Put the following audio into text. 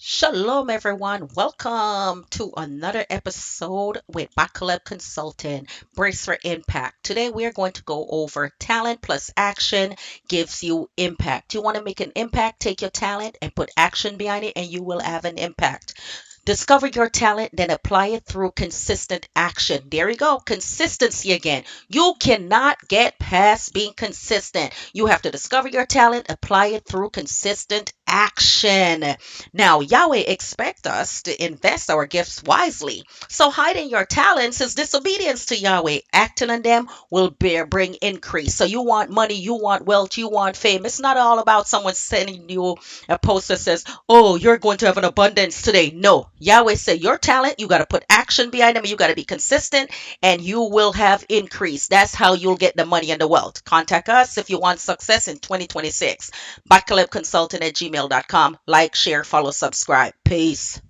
Shalom, everyone. Welcome to another episode with Bakaleb Consulting, Brace for Impact. Today, we are going to go over talent plus action gives you impact. You want to make an impact, take your talent and put action behind it, and you will have an impact. Discover your talent, then apply it through consistent action. There you go. Consistency again. You cannot get past being consistent. You have to discover your talent, apply it through consistent action. Now, Yahweh expects us to invest our gifts wisely. So, hiding your talents is disobedience to Yahweh. Acting on them will bring increase. So, you want money, you want wealth, you want fame. It's not all about someone sending you a post that says, oh, you're going to have an abundance today. No, Yahweh said your talent, you got to put action behind them. You got to be consistent and you will have increase. That's how you'll get the money and the wealth. Contact us if you want success in 2026. BakalebConsultant@gmail.com. Like, share, follow, subscribe. Peace.